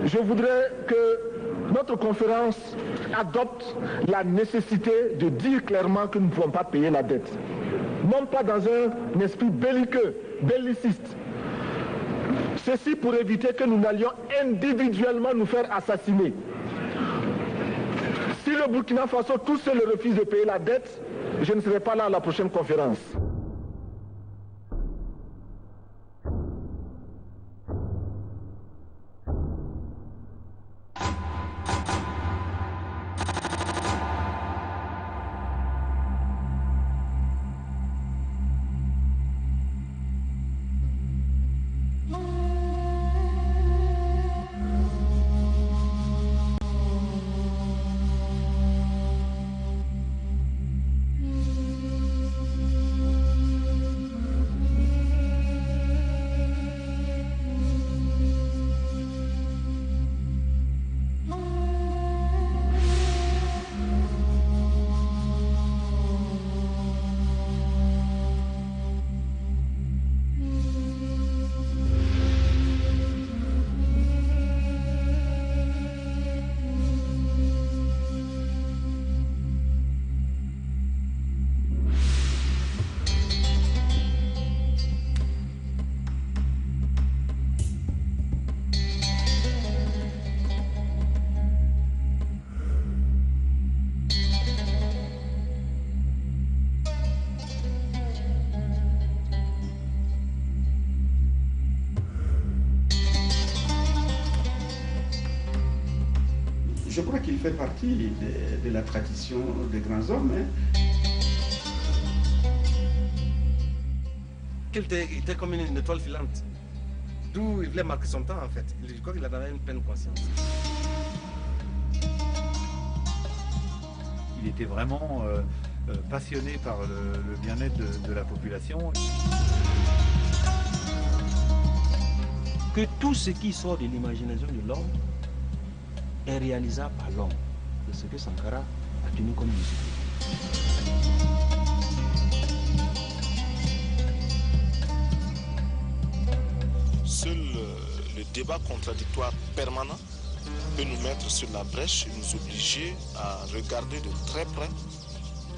Je voudrais que notre conférence adopte la nécessité de dire clairement que nous ne pouvons pas payer la dette. Non pas dans un esprit belliqueux, belliciste. Ceci pour éviter que nous n'allions individuellement nous faire assassiner. Si le Burkina Faso tout seul refuse de payer la dette, je ne serai pas là à la prochaine conférence. Je crois qu'il fait partie de la tradition des grands hommes. Il était comme une étoile filante. D'où il voulait marquer son temps en fait. Je crois qu'il en avait une pleine conscience. Il était vraiment passionné par le bien-être de la population. Que tout ce qui sort de l'imagination de l'homme est réalisable par l'homme. C'est ce que Sankara a tenu comme discours. Seul le débat contradictoire permanent peut nous mettre sur la brèche et nous obliger à regarder de très près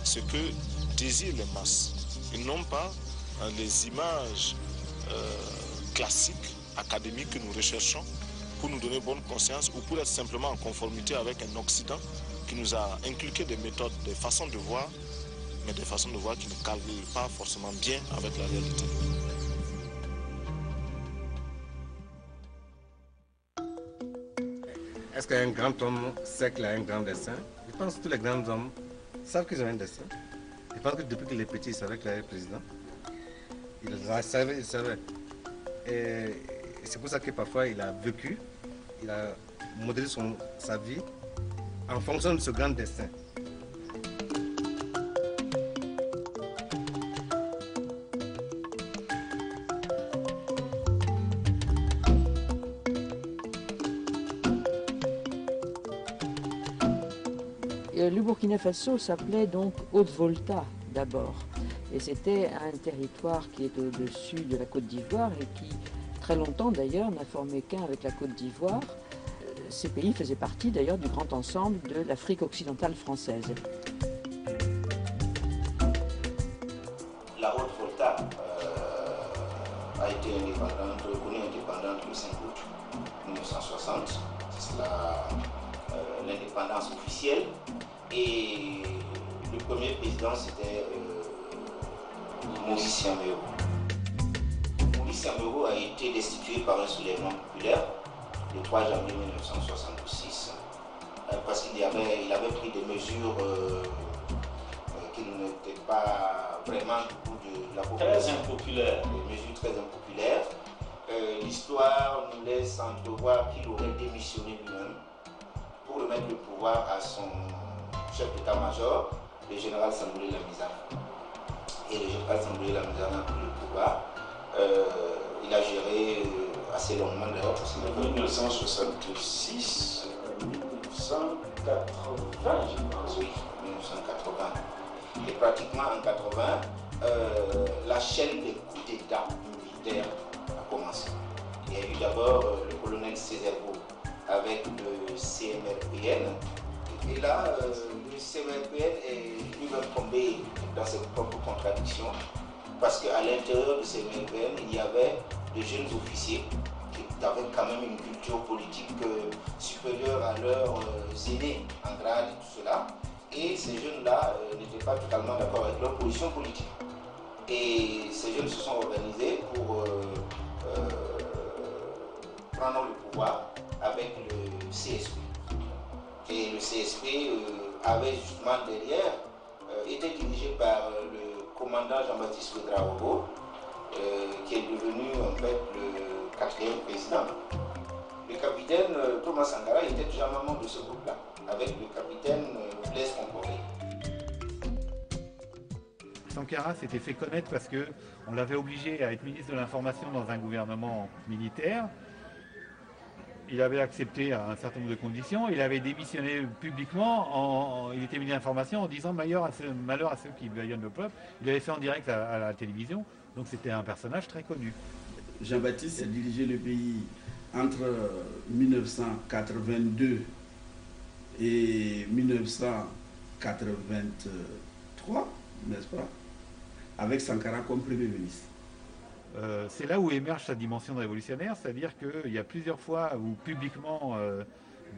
ce que désirent les masses et non pas les images classiques, académiques que nous recherchons pour nous donner bonne conscience ou pour être simplement en conformité avec un Occident qui nous a inculqué des méthodes, des façons de voir, mais des façons de voir qui ne calent pas forcément bien avec la réalité. Est-ce qu'un grand homme sait qu'il a un grand destin? Je pense que tous les grands hommes savent qu'ils ont un destin. Je pense que depuis qu'il est petit, il savait qu'il allait être président. Il savait. Et c'est pour ça que parfois il a vécu, il a modélé sa vie en fonction de ce grand destin. Le Burkina Faso s'appelait donc Haute-Volta d'abord. Et c'était un territoire qui est au-dessus de la Côte d'Ivoire et qui, très longtemps d'ailleurs, n'a formé qu'un avec la Côte d'Ivoire. Ces pays faisaient partie d'ailleurs du grand ensemble de l'Afrique occidentale française. La Haute-Volta a été reconnue indépendante le 5 août 1960. C'est l'indépendance officielle. Et le premier président, c'était Maurice Yaméo. Maurice Yaméo a été destitué par un soulèvement populaire le 3 janvier 1966 parce qu'il avait pris des mesures qui n'étaient pas vraiment du goût de la population. Très impopulaires. Des mesures très impopulaires. L'histoire nous laisse entrevoir qu'il aurait démissionné lui-même pour remettre le pouvoir à son chef d'état-major, le général Sangoulé Lamizana. Et le général Sangoulé Lamizana a pris le pouvoir. Il a géré assez longuement d'ailleurs. De 1966 à 1980, je pense. Oui, 1980. Et pratiquement en 80, la chaîne des coups d'État militaires a commencé. Il y a eu d'abord le colonel Césaire avec le CMRPN. Et là, le CMRPN est lui-même tombé dans ses propres contradictions, parce qu'à l'intérieur de CMRPN, il y avait de jeunes officiers qui avaient quand même une culture politique supérieure à leurs aînés en grade et tout cela. Et ces jeunes-là n'étaient pas totalement d'accord avec leur position politique. Et ces jeunes se sont organisés pour prendre le pouvoir avec le CSP. Et le CSP avait justement derrière été dirigé par le commandant Jean-Baptiste Ouédraogo, qui est devenu en fait le 4e président. Le capitaine Thomas Sankara était déjà membre de ce groupe-là, avec le capitaine Blaise Compaoré. Sankara s'était fait connaître parce qu'on l'avait obligé à être ministre de l'Information dans un gouvernement militaire. Il avait accepté à un certain nombre de conditions. Il avait démissionné publiquement, il était ministre de l'Information en disant malheur à ceux qui bâillonnent le peuple. Il avait fait en direct à la télévision, donc c'était un personnage très connu. Jean-Baptiste a dirigé le pays entre 1982 et 1983, n'est-ce pas, avec Sankara comme Premier ministre. C'est là où émerge sa dimension révolutionnaire, c'est-à-dire qu'il y a plusieurs fois où publiquement,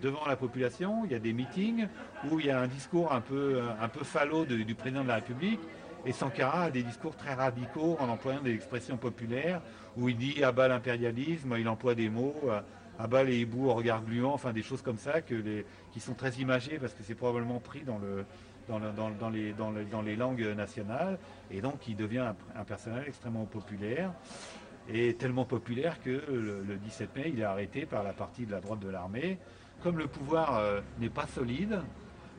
devant la population, il y a des meetings où il y a un discours un peu falot du président de la République, et Sankara a des discours très radicaux en employant des expressions populaires, où il dit « à bas l'impérialisme », il emploie des mots « à bas les hiboux au regard gluant », enfin des choses comme ça qui sont très imagées parce que c'est probablement pris dans les langues nationales, et donc il devient un personnage extrêmement populaire, et tellement populaire que le 17 mai il est arrêté par la partie de la droite de l'armée. Comme le pouvoir n'est pas solide,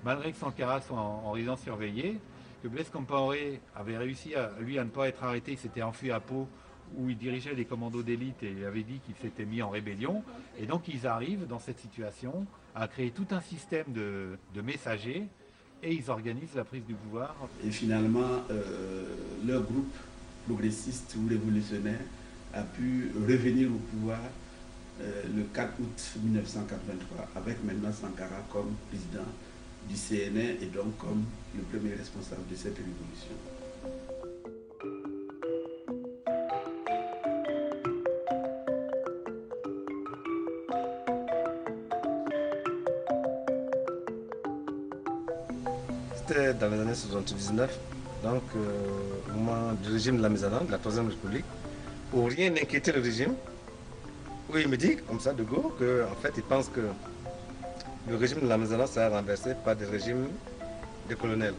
malgré que Sankara soit en résidence surveillée, que Blaise Compaoré avait réussi à ne pas être arrêté, il s'était enfui à Pau où il dirigeait des commandos d'élite et il avait dit qu'il s'était mis en rébellion, et donc ils arrivent dans cette situation à créer tout un système de messagers. Et ils organisent la prise du pouvoir. Et finalement, leur groupe progressiste ou révolutionnaire a pu revenir au pouvoir le 4 août 1983, avec maintenant Sankara comme président du CNR et donc comme le premier responsable de cette révolution. C'était dans les années 79, donc au moment du régime de la Maison de la Troisième République, où rien n'inquiétait le régime, où il me dit comme ça de go qu'en fait il pense que le régime de la Maison sera renversé par des régimes de colonels.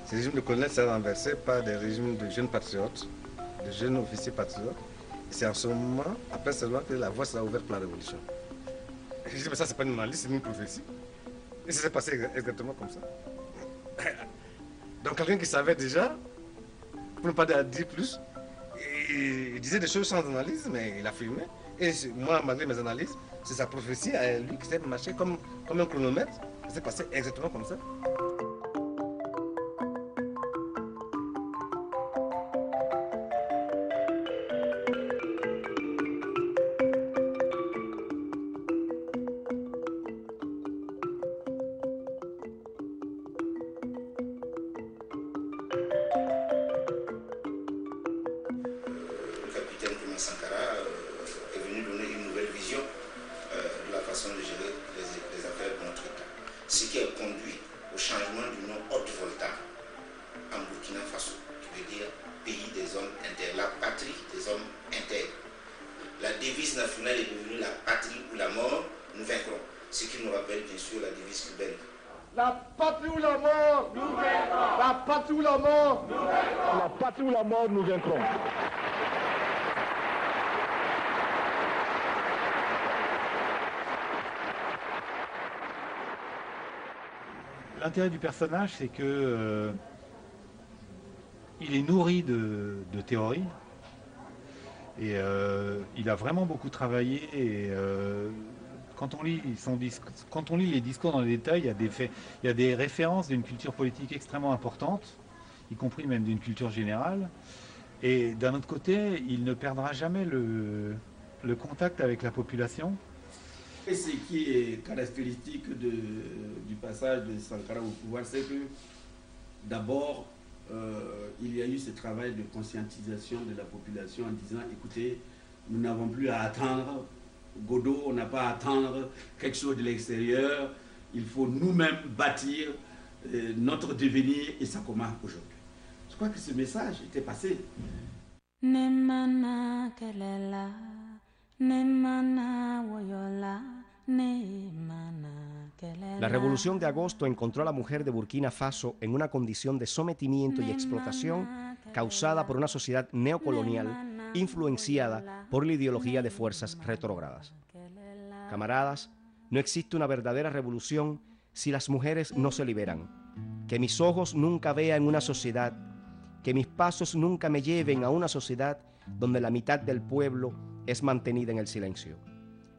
Ces régimes de colonels sera renversé par des régimes de jeunes patriotes, de jeunes officiers patriotes. Et c'est en ce moment, après seulement, que la voie sera ouverte pour la révolution. Et je dis mais ça c'est pas une analyse, c'est une prophétie. Et ça s'est passé exactement comme ça. Donc quelqu'un qui savait déjà, pour ne pas dire plus, il disait des choses sans analyse, mais il affirmait. Et moi, malgré mes analyses, c'est sa prophétie à lui qui s'est marché comme un chronomètre. Ça s'est passé exactement comme ça. Nous vaincrons. L'intérêt du personnage, c'est que il est nourri de théories et il a vraiment beaucoup travaillé. Et quand on lit les discours dans les détails, il y a des références d'une culture politique extrêmement importante, y compris même d'une culture générale. Et d'un autre côté, il ne perdra jamais le contact avec la population. Et ce qui est caractéristique du passage de Sankara au pouvoir, c'est que d'abord, il y a eu ce travail de conscientisation de la population en disant, écoutez, nous n'avons plus à attendre Godot, on n'a pas à attendre quelque chose de l'extérieur, il faut nous-mêmes bâtir notre devenir et ça commence aujourd'hui. Je crois que ce message était passé. La revolución de agosto encontró a la mujer de Burkina Faso en una condición de sometimiento y explotación causada por una sociedad neocolonial influenciada por la ideología de fuerzas retrógradas. Camaradas, no existe una verdadera revolución si las mujeres no se liberan. Que mis ojos nunca vean una sociedad, que mis pasos nunca me lleven a una sociedad donde la mitad del pueblo es mantenida en el silencio.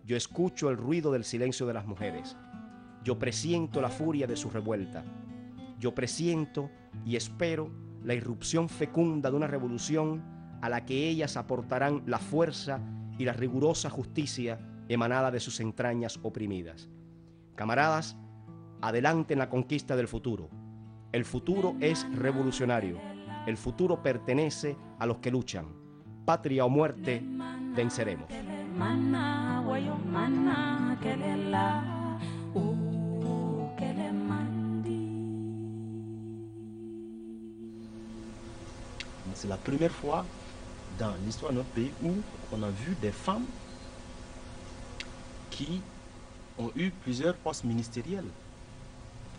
Yo escucho el ruido del silencio de las mujeres. Yo presiento la furia de su revuelta. Yo presiento y espero la irrupción fecunda de una revolución a la que ellas aportarán la fuerza y la rigurosa justicia emanada de sus entrañas oprimidas. Camaradas, adelante en la conquista del futuro. El futuro es revolucionario. El futuro pertenece a los que luchan. Patria o muerte, venceremos. C'est la première fois dans l'histoire de notre pays où on a vu des femmes qui ont eu plusieurs postes ministériels.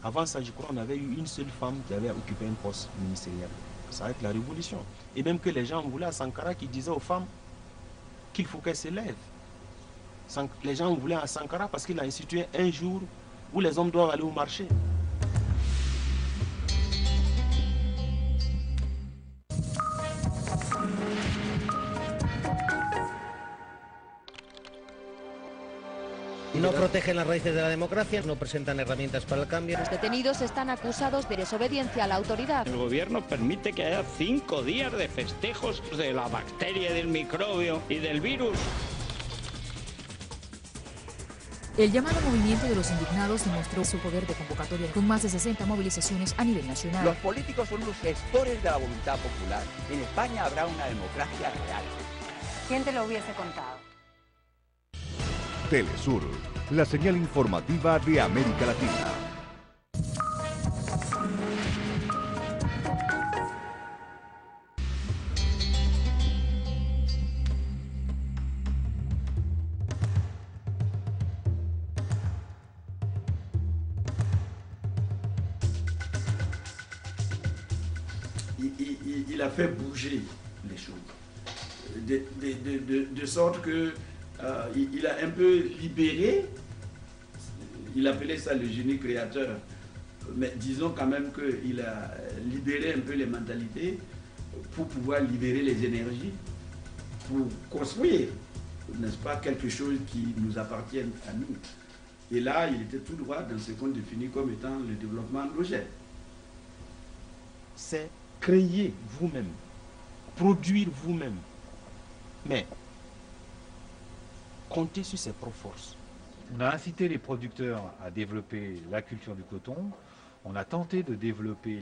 Avant ça, je crois qu'on avait eu une seule femme qui avait occupé un poste ministériel. Ça va être la révolution. Et même que les gens voulaient à Sankara qui disait aux femmes qu'il faut qu'elles se lèvent. Les gens voulaient à Sankara parce qu'il a institué un jour où les hommes doivent aller au marché. No protegen las raíces de la democracia, no presentan herramientas para el cambio. Los detenidos están acusados de desobediencia a la autoridad. El gobierno permite que haya 5 días de festejos de la bacteria, del microbio y del virus. El llamado movimiento de los indignados demostró su poder de convocatoria con más de 60 movilizaciones a nivel nacional. Los políticos son los gestores de la voluntad popular. En España habrá una democracia real. ¿Quién te lo hubiese contado? Telesur, la señal informativa de América Latina. Il a fait bouger les choses, de sorte que il a un peu libéré, il appelait ça le génie créateur, mais disons quand même qu'il a libéré un peu les mentalités pour pouvoir libérer les énergies, pour construire, n'est-ce pas, quelque chose qui nous appartienne à nous. Et là, il était tout droit dans ce qu'on définit comme étant le développement endogène. C'est créer vous-même, produire vous-même, mais compter sur ses propres forces. On a incité les producteurs à développer la culture du coton, on a tenté de développer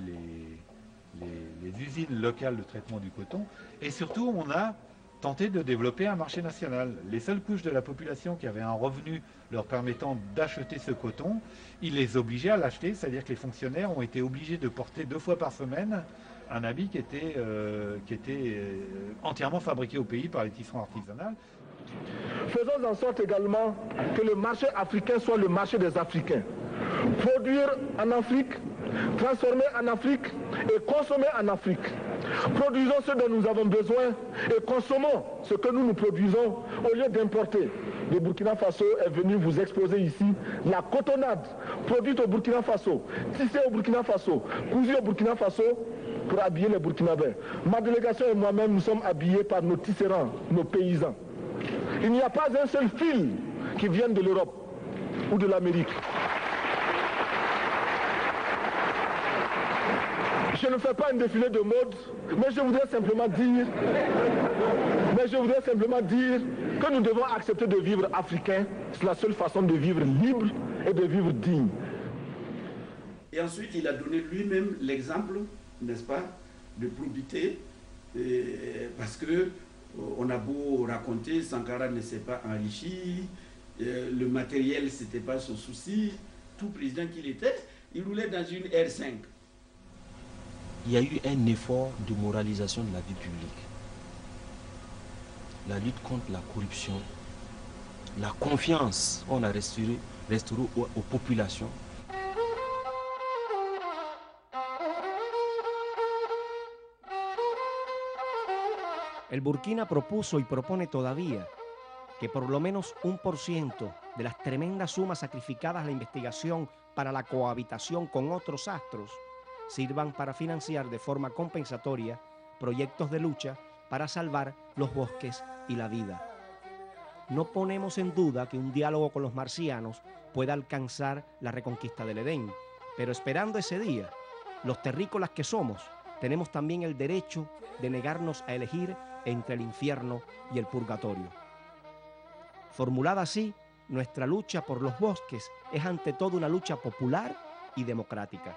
les usines locales de traitement du coton, et surtout on a tenté de développer un marché national. Les seules couches de la population qui avaient un revenu leur permettant d'acheter ce coton, ils les obligeaient à l'acheter, c'est-à-dire que les fonctionnaires ont été obligés de porter 2 fois par semaine un habit qui était entièrement fabriqué au pays par les tisserands artisanales. Faisons en sorte également que le marché africain soit le marché des Africains. Produire en Afrique, transformer en Afrique et consommer en Afrique. Produisons ce dont nous avons besoin et consommons ce que nous produisons au lieu d'importer. Le Burkina Faso est venu vous exposer ici la cotonnade produite au Burkina Faso, tissée au Burkina Faso, cousue au Burkina Faso pour habiller les Burkinabés. Ma délégation et moi-même, nous sommes habillés par nos tisserands, nos paysans. Il n'y a pas un seul fil qui vienne de l'Europe ou de l'Amérique. Je ne fais pas un défilé de mode, mais je voudrais simplement dire que nous devons accepter de vivre africain. C'est la seule façon de vivre libre et de vivre digne. Et ensuite, il a donné lui-même l'exemple, n'est-ce pas, de probité, parce que on a beau raconter, Sankara ne s'est pas enrichi, le matériel, ce n'était pas son souci. Tout président qu'il était, il roulait dans une R5. Il y a eu un effort de moralisation de la vie publique. La lutte contre la corruption, la confiance, on a restauré aux populations. El Burkina propuso y propone todavía que por lo menos 1% de las tremendas sumas sacrificadas a la investigación para la cohabitación con otros astros sirvan para financiar de forma compensatoria proyectos de lucha para salvar los bosques y la vida. No ponemos en duda que un diálogo con los marcianos pueda alcanzar la reconquista del Edén, pero esperando ese día, los terrícolas que somos, tenemos también el derecho de negarnos a elegir entre el infierno y el purgatorio. Formulada así, nuestra lucha por los bosques es ante todo una lucha popular y democrática.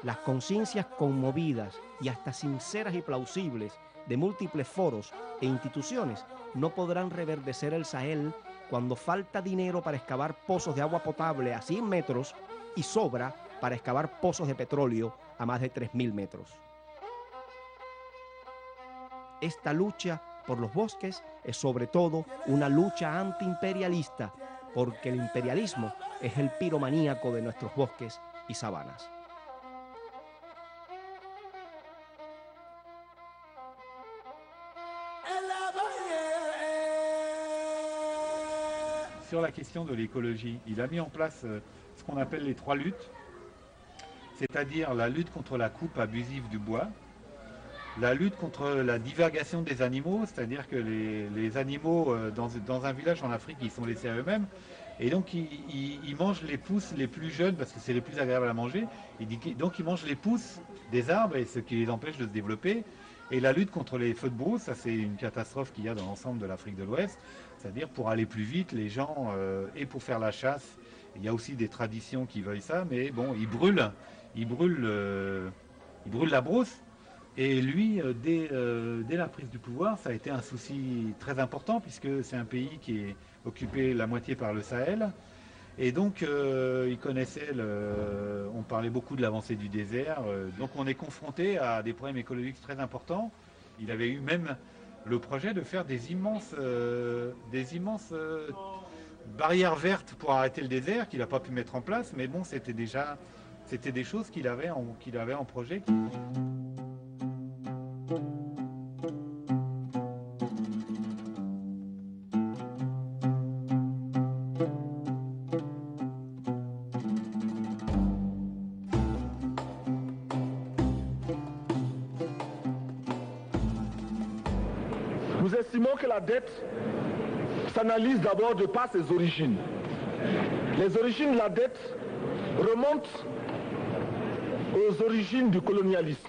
Las conciencias conmovidas y hasta sinceras y plausibles de múltiples foros e instituciones no podrán reverdecer el Sahel cuando falta dinero para excavar pozos de agua potable a 100 metros y sobra para excavar pozos de petróleo a más de 3.000 metros. Esta lucha por los bosques es sobre todo una lucha antiimperialista, porque el imperialismo es el piromaníaco de nuestros bosques y sabanas. Sur la question de l'écologie, il a mis en place ce qu'on appelle les 3 luttes, c'est-à-dire la lutte contre la coupe abusive du bois, la lutte contre la divagation des animaux, c'est-à-dire que les animaux dans un village en Afrique, ils sont laissés à eux-mêmes, et donc ils mangent les pousses les plus jeunes parce que c'est les plus agréables à manger, donc ils mangent les pousses des arbres et ce qui les empêche de se développer. Et la lutte contre les feux de brousse, ça c'est une catastrophe qu'il y a dans l'ensemble de l'Afrique de l'Ouest, c'est-à-dire pour aller plus vite, les gens, et pour faire la chasse, il y a aussi des traditions qui veulent ça, mais bon, ils brûlent la brousse. Et lui, dès la prise du pouvoir, ça a été un souci très important puisque c'est un pays qui est occupé la moitié par le Sahel. Et donc, il connaissait, on parlait beaucoup de l'avancée du désert. Donc, on est confronté à des problèmes écologiques très importants. Il avait eu même le projet de faire des immenses barrières vertes pour arrêter le désert qu'il n'a pas pu mettre en place. Mais bon, c'était des choses qu'il avait en projet. Nous estimons que la dette s'analyse d'abord de par ses origines. Les origines de la dette remontent aux origines du colonialisme.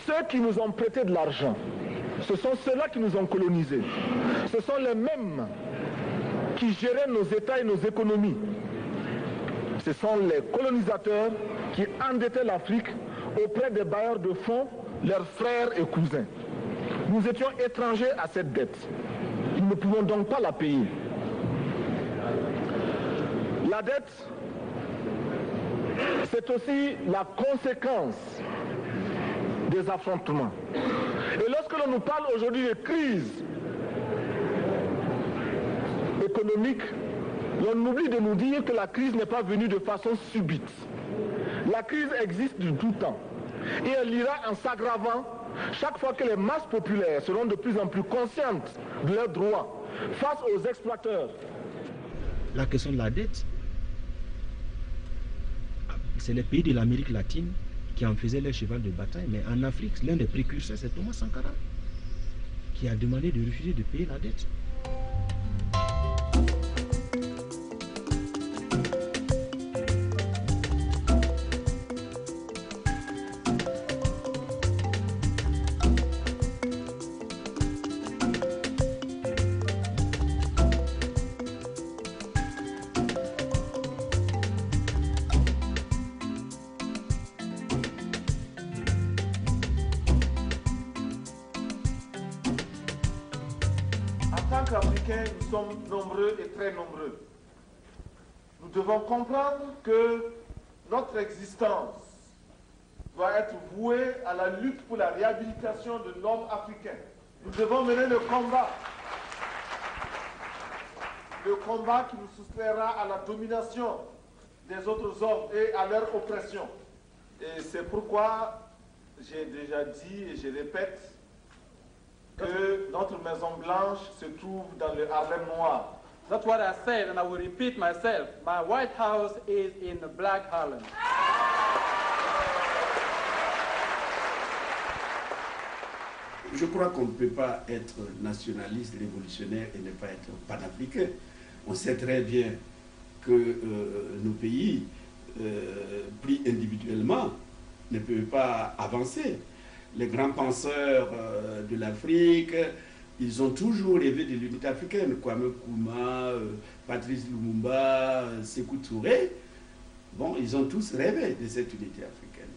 Ceux qui nous ont prêté de l'argent, ce sont ceux-là qui nous ont colonisés. Ce sont les mêmes qui géraient nos États et nos économies. Ce sont les colonisateurs qui endettaient l'Afrique auprès des bailleurs de fonds, leurs frères et cousins. Nous étions étrangers à cette dette. Nous ne pouvons donc pas la payer. La dette, c'est aussi la conséquence des affrontements. Et lorsque l'on nous parle aujourd'hui de crise économique, l'on oublie de nous dire que la crise n'est pas venue de façon subite. La crise existe de tout temps. Et elle ira en s'aggravant chaque fois que les masses populaires seront de plus en plus conscientes de leurs droits face aux exploiteurs. La question de la dette, c'est les pays de l'Amérique latine qui en faisaient leur cheval de bataille. Mais en Afrique, l'un des précurseurs, c'est Thomas Sankara, qui a demandé de refuser de payer la dette. peuples africains, nous sommes nombreux et très nombreux. Nous devons comprendre que notre existence doit être vouée à la lutte pour la réhabilitation de l'homme africain. Nous devons mener le combat qui nous soustraira à la domination des autres hommes et à leur oppression. Et c'est pourquoi j'ai déjà dit et je répète que notre Maison Blanche se trouve dans le Harlem noir. That's what I said, and I will repeat myself. My White House is in the Black Harlem. Je crois qu'on ne peut pas être nationaliste, révolutionnaire et ne pas être panafricain. On sait très bien que nos pays, pris individuellement, ne peuvent pas avancer. Les grands penseurs de l'Afrique, ils ont toujours rêvé de l'unité africaine. Kwame Nkrumah, Patrice Lumumba, Sékou Touré, bon, ils ont tous rêvé de cette unité africaine.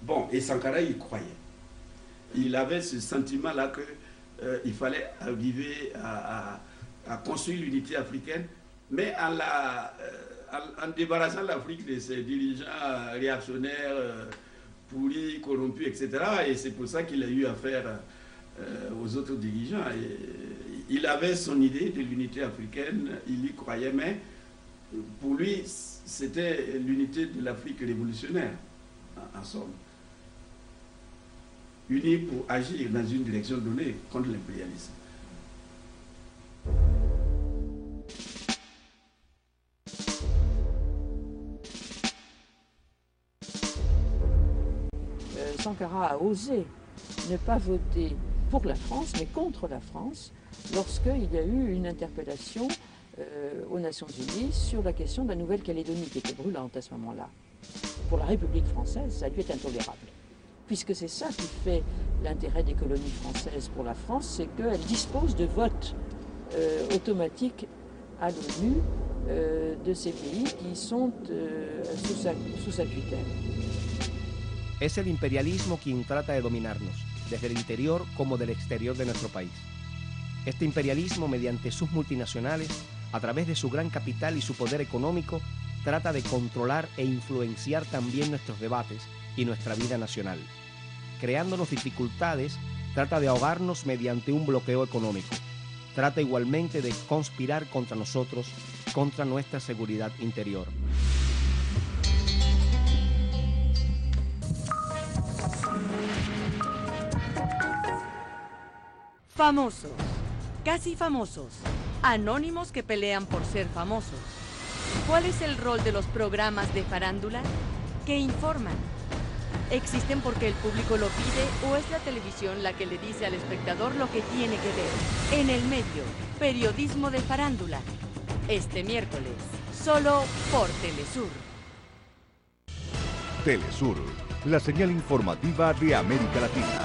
Bon, et Sankara y croyait. Il avait ce sentiment-là qu'il fallait arriver à construire l'unité africaine, mais en débarrassant l'Afrique de ses dirigeants réactionnaires, pourris, corrompus, etc. Et c'est pour ça qu'il a eu affaire aux autres dirigeants. Et il avait son idée de l'unité africaine, il y croyait, mais pour lui, c'était l'unité de l'Afrique révolutionnaire, en somme. Unis pour agir dans une direction donnée contre l'impérialisme. Sankara a osé ne pas voter pour la France, mais contre la France, lorsqu'il y a eu une interpellation aux Nations Unies sur la question de la Nouvelle-Calédonie, qui était brûlante à ce moment-là. Pour la République française, ça lui est intolérable. Puisque c'est ça qui fait l'intérêt des colonies françaises pour la France, c'est qu'elles disposent de votes automatiques à l'ONU de ces pays qui sont sous sa tutelle. Es el imperialismo quien trata de dominarnos, desde el interior como del exterior de nuestro país. Este imperialismo, mediante sus multinacionales, a través de su gran capital y su poder económico, trata de controlar e influenciar también nuestros debates y nuestra vida nacional. Creándonos dificultades, trata de ahogarnos mediante un bloqueo económico. Trata igualmente de conspirar contra nosotros, contra nuestra seguridad interior. Famosos, casi famosos, anónimos que pelean por ser famosos. ¿Cuál es el rol de los programas de farándula? ¿Qué informan? ¿Existen porque el público lo pide o es la televisión la que le dice al espectador lo que tiene que ver? En el medio, periodismo de farándula. Este miércoles, solo por Telesur. Telesur, la señal informativa de América Latina.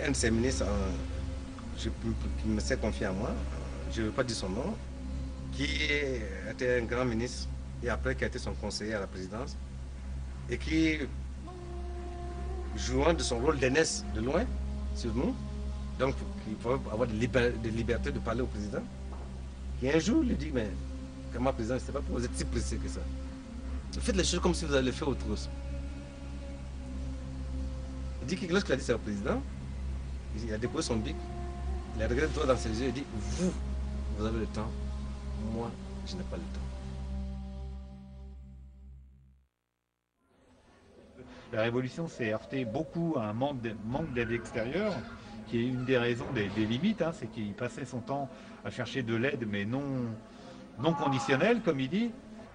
Un de ces ministres qui me s'est confié à moi, je ne veux pas dire son nom, qui était un grand ministre et après qui a été son conseiller à la présidence et qui, jouant de son rôle d'aînesse de loin sur nous, donc il pouvait avoir des libertés de parler au président, qui un jour lui dit, mais comment président, je ne sais pas pourquoi vous êtes si pressé que ça. Faites les choses comme si vous allez faire autre chose. Il dit que lorsqu'il a dit ça au président, il a déposé son bic, il a regardé droit dans ses yeux et dit, vous avez le temps, moi, je n'ai pas le temps. La révolution s'est heurtée beaucoup à un manque d'aide extérieure qui est une des raisons des limites, hein, c'est qu'il passait son temps à chercher de l'aide, mais non conditionnelle, comme il dit.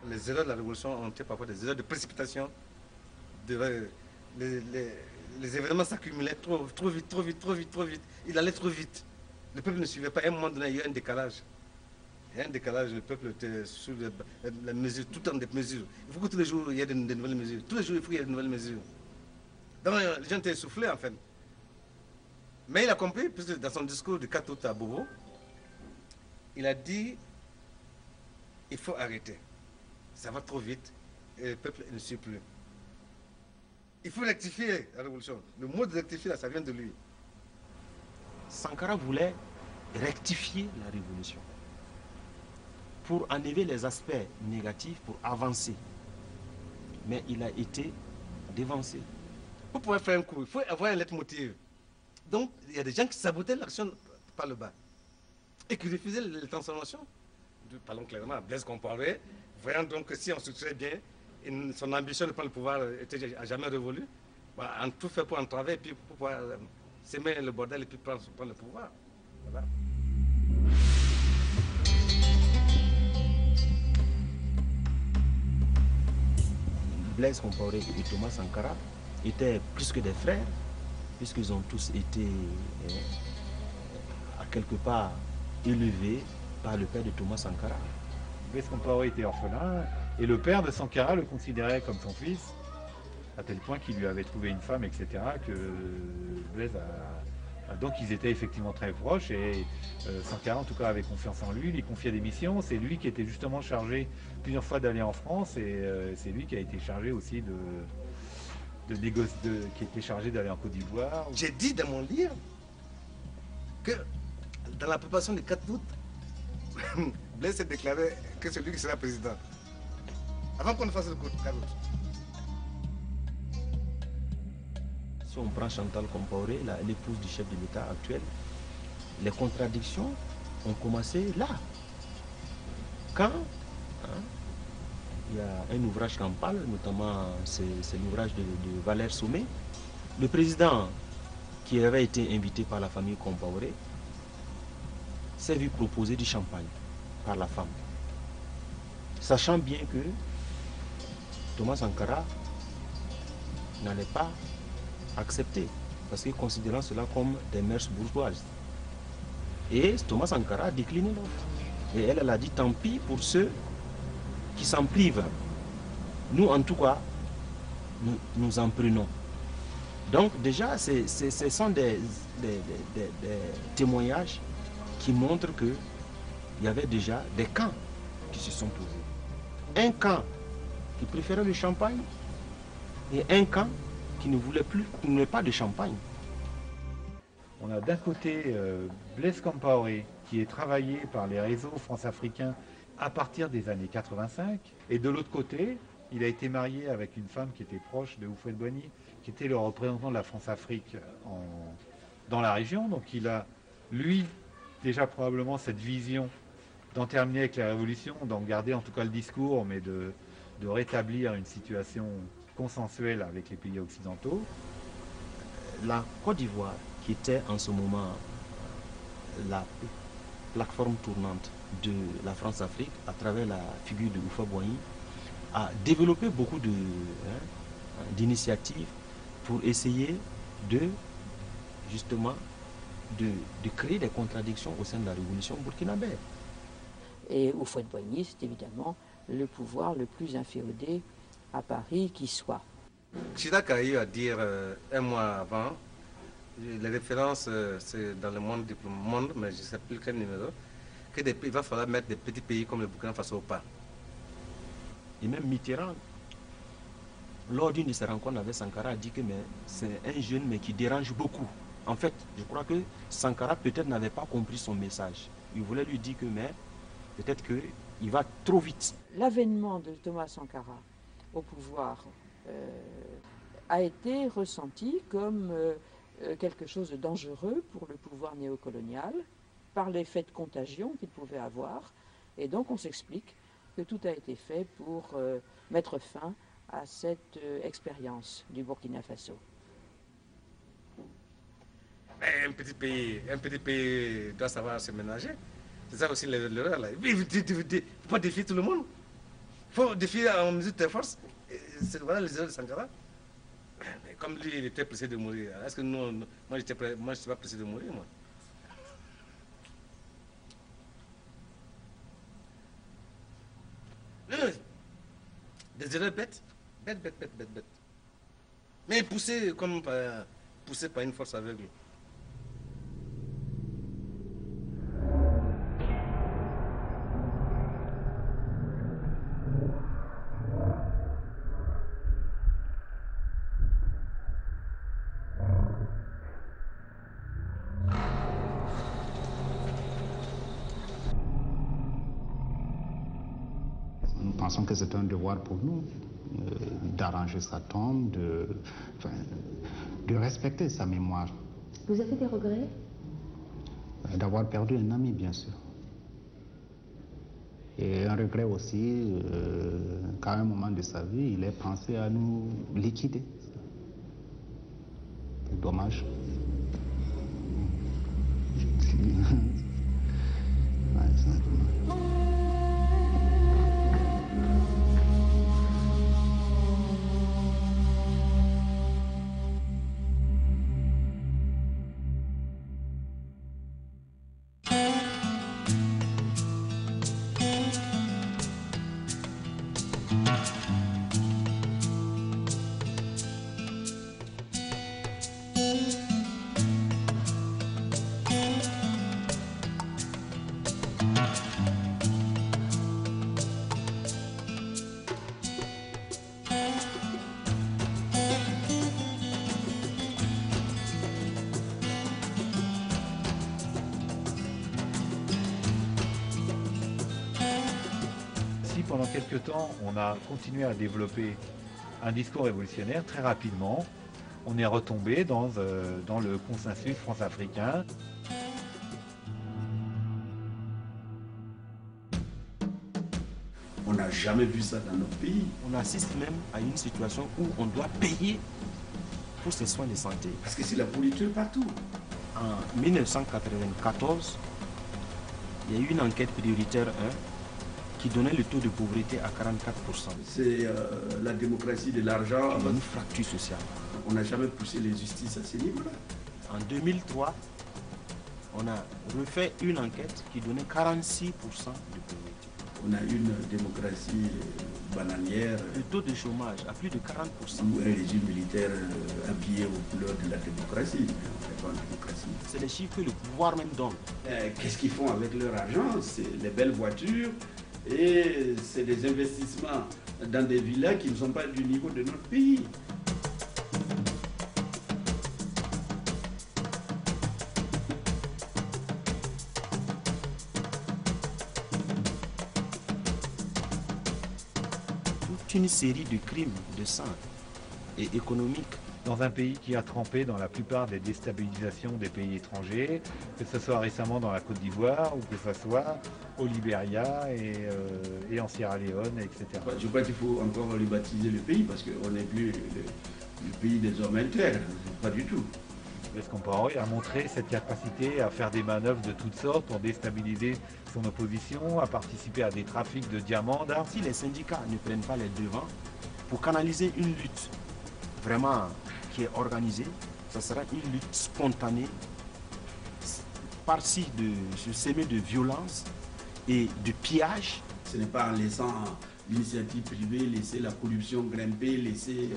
Les erreurs de la Révolution ont été parfois des erreurs de précipitation. Les événements s'accumulaient trop vite. Il allait trop vite. Le peuple ne suivait pas. À un moment donné, il y a eu un décalage. Il y a un décalage, le peuple était sous les mesures, tout le temps des mesures. Il faut que tous les jours, il y ait des nouvelles mesures. Tous les jours, il faut qu'il y ait de nouvelles mesures. Donc, les gens étaient essoufflés, en fait. Mais il a compris, puisque dans son discours du 4 août à Bobo, il a dit, il faut arrêter. Ça va trop vite et le peuple ne suit plus. Il faut rectifier la révolution. Le mot de rectifier, là, ça vient de lui. Sankara voulait rectifier la révolution pour enlever les aspects négatifs, pour avancer. Mais il a été dévancé. Pour pouvoir faire un coup, il faut avoir un leitmotiv. Donc, il y a des gens qui sabotaient l'action par le bas et qui refusaient les transformations. Parlons clairement, Blaise Compaoré, voyant donc que si on se structurait bien, son ambition de prendre le pouvoir n'a jamais révolu, on tout fait pour entraver et puis pour pouvoir s'aimer le bordel et puis prendre le pouvoir. Voilà. Blaise Compaoré et Thomas Sankara étaient plus que des frères, puisqu'ils ont tous été à quelque part élevés par le père de Thomas Sankara. Blaise Compaoré était orphelin et le père de Sankara le considérait comme son fils, à tel point qu'il lui avait trouvé une femme, etc. que Blaise donc ils étaient effectivement très proches et Sankara en tout cas avait confiance en lui, lui confiait des missions. C'est lui qui était justement chargé plusieurs fois d'aller en France et c'est lui qui a été chargé aussi qui était chargé d'aller en Côte d'Ivoire. J'ai dit dans mon livre que dans la préparation du 4 août, Blaise s'est déclaré que c'est lui qui sera président. Avant qu'on ne fasse le 4 août. Si on prend Chantal Compaoré, l'épouse du chef de l'État actuel, les contradictions ont commencé là. Quand il y a un ouvrage qui en parle, notamment c'est l'ouvrage de Valère Sommet, le président qui avait été invité par la famille Compaoré s'est vu proposer du champagne par la femme, sachant bien que Thomas Sankara n'allait pas accepter, parce qu'il considérait cela comme des mœurs bourgeoises. Et Thomas Sankara a décliné l'offre. Et elle a dit tant pis pour ceux qui s'en privent. Nous, en tout cas, nous en prenons. Donc déjà, ce sont des témoignages qui montrent qu'il y avait déjà des camps qui se sont posés. Un camp qui préférait le champagne et un camp qui ne voulait pas de champagne. On a d'un côté Blaise Compaoré qui est travaillé par les réseaux france-africains à partir des années 85 et de l'autre côté, il a été marié avec une femme qui était proche de Houphouët-Boigny, qui était le représentant de la France-Afrique dans la région. Donc il a, lui, déjà probablement cette vision d'en terminer avec la révolution, d'en garder en tout cas le discours, mais de rétablir une situation consensuelle avec les pays occidentaux. La Côte d'Ivoire, qui était en ce moment la plateforme tournante de la France-Afrique, à travers la figure de Houphouët-Boigny, a développé beaucoup d'initiatives pour essayer justement de créer des contradictions au sein de la révolution burkinabé. Et Houphouët-Boigny, c'est évidemment le pouvoir le plus inféodé à Paris qui soit. Chirac a eu à dire un mois avant, les références c'est dans le monde, mais je ne sais plus quel numéro, qu'il va falloir mettre des petits pays comme le Burkina Faso au pas. Et même Mitterrand, lors d'une de ses rencontres avec Sankara, a dit que c'est un jeune mais qui dérange beaucoup. En fait, je crois que Sankara peut-être n'avait pas compris son message. Il voulait lui dire que peut-être qu'il va trop vite. L'avènement de Thomas Sankara au pouvoir a été ressenti comme quelque chose de dangereux pour le pouvoir néocolonial, par l'effet de contagion qu'il pouvait avoir. Et donc on s'explique que tout a été fait pour mettre fin à cette expérience du Burkina Faso. Un petit pays doit savoir se ménager. C'est ça aussi l'erreur là. Il ne faut pas défier tout le monde. Il faut défier en mesure de tes forces. Voilà les erreurs de Sankara. Mais comme lui, il était pressé de mourir. Est-ce que moi, je ne suis pas pressé de mourir, moi? Des erreurs bêtes. Bêtes. Mais poussé par une force aveugle. Nous pensons que c'est un devoir pour nous d'arranger sa tombe, de respecter sa mémoire. Vous avez des regrets? D'avoir perdu un ami, bien sûr. Et un regret aussi qu'à un moment de sa vie, il ait pensé à nous liquider. C'est dommage. Ouais, c'est dommage. Pendant quelques temps, on a continué à développer un discours révolutionnaire très rapidement. On est retombé dans le consensus france-africain. On n'a jamais vu ça dans notre pays. On assiste même à une situation où on doit payer pour ses soins de santé. Parce que c'est la pourriture partout. En 1994, il y a eu une enquête prioritaire 1 qui donnait le taux de pauvreté à 44%. C'est la démocratie de l'argent. Une fracture sociale. On n'a jamais poussé les justices à ce niveau-là. En 2003, on a refait une enquête qui donnait 46% de pauvreté. On a une démocratie bananière. Le taux de chômage à plus de 40%. Ou un régime militaire habillé aux couleurs de la démocratie. C'est les chiffres que le pouvoir même donne. Qu'est-ce qu'ils font avec leur argent? C'est les belles voitures. Et c'est des investissements dans des villas qui ne sont pas du niveau de notre pays. Toute une série de crimes de sang et économiques. Dans un pays qui a trempé dans la plupart des déstabilisations des pays étrangers, que ce soit récemment dans la Côte d'Ivoire ou que ce soit au Libéria et en Sierra Leone, etc. Je crois qu'il faut encore rebaptiser le pays parce qu'on n'est plus le pays des hommes intègres, pas du tout. Est-ce qu'on peut montrer cette capacité à faire des manœuvres de toutes sortes pour déstabiliser son opposition, à participer à des trafics de diamants, d'art? Si les syndicats ne prennent pas les devants pour canaliser une lutte vraiment qui est organisée, ça sera une lutte spontanée, par-ci de se s'aimer de violence et de pillage. Ce n'est pas en laissant l'initiative privée, laisser la corruption grimper, laisser,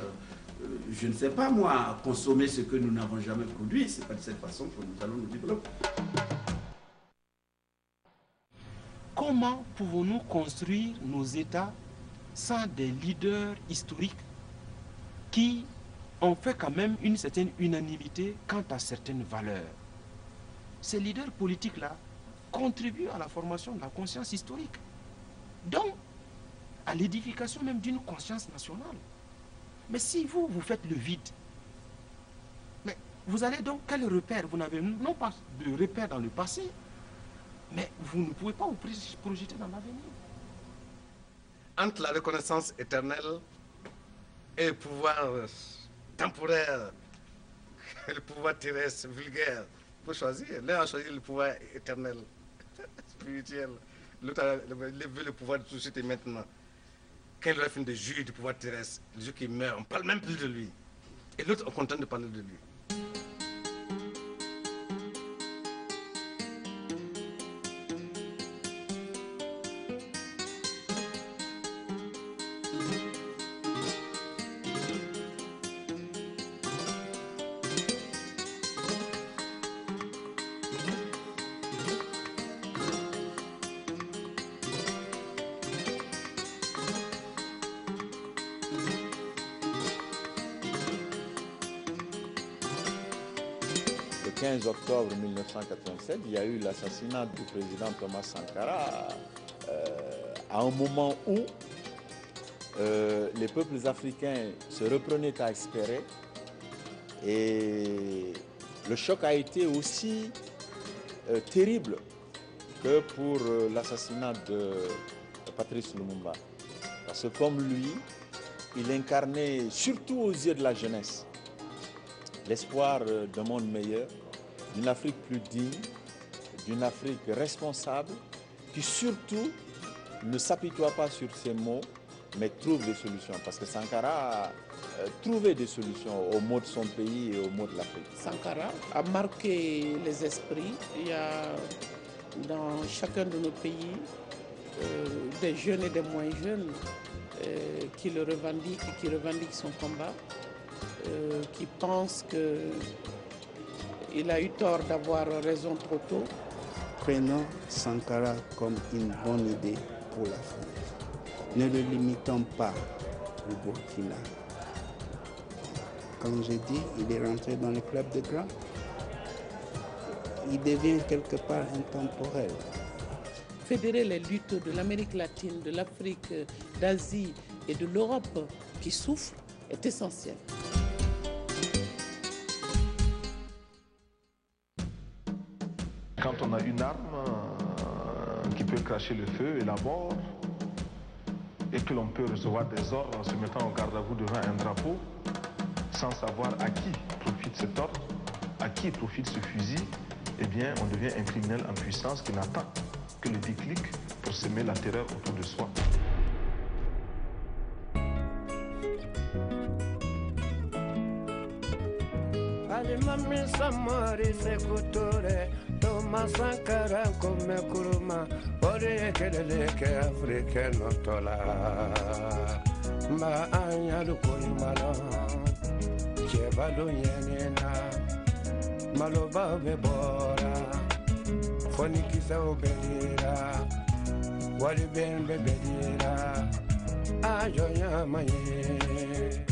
je ne sais pas moi, consommer ce que nous n'avons jamais produit. Ce n'est pas de cette façon que nous allons nous développer. Comment pouvons-nous construire nos États sans des leaders historiques qui ont fait quand même une certaine unanimité quant à certaines valeurs? Ces leaders politiques-là contribuent à la formation de la conscience historique, donc à l'édification même d'une conscience nationale. Mais si vous faites le vide, mais vous allez donc, quel repère? Vous n'avez non pas de repère dans le passé, mais vous ne pouvez pas vous projeter dans l'avenir. Entre la reconnaissance éternelle et le pouvoir temporaire, le pouvoir terrestre vulgaire, Il faut choisir. L'un a choisi le pouvoir éternel, spirituel. L'autre veut le pouvoir de tout de suite et maintenant. Quand il aura fini de jouir du pouvoir terrestre, le jour qui meurt, on ne parle même plus de lui. Et l'autre, on est content de parler de lui. Le 15 octobre 1987, il y a eu l'assassinat du président Thomas Sankara à un moment où les peuples africains se reprenaient à espérer et le choc a été aussi terrible que pour l'assassinat de Patrice Lumumba. Parce que comme lui, il incarnait, surtout aux yeux de la jeunesse, l'espoir d'un monde meilleur, d'une Afrique plus digne, d'une Afrique responsable, qui surtout ne s'apitoie pas sur ses mots, mais trouve des solutions. Parce que Sankara a trouvé des solutions aux maux de son pays et aux maux de l'Afrique. Sankara a marqué les esprits. Il y a dans chacun de nos pays des jeunes et des moins jeunes qui le revendiquent et qui revendiquent son combat, qui pensent qu'il a eu tort d'avoir raison trop tôt. Prenons Sankara comme une bonne idée pour l'Afrique. Ne le limitons pas au Burkina. Comme j'ai dit, il est rentré dans le club de grands. Il devient quelque part intemporel. Fédérer les luttes de l'Amérique latine, de l'Afrique, d'Asie et de l'Europe qui souffrent est essentiel. Quand on a une arme qui peut cracher le feu et la mort, et que l'on peut recevoir des ordres en se mettant au garde à vous devant un drapeau, sans savoir à qui profite cet ordre, à qui profite ce fusil, eh bien on devient un criminel en puissance qui n'attend que le déclic pour semer la terreur autour de soi. Mami samari sekutore Thomas Sankara come kuruma Ore kelele ke Afrique notola Ma anya lukoi malo Chevalu yenena Maloba bebora Foni kisa obedira Wali ben bebedira Ajo yamaye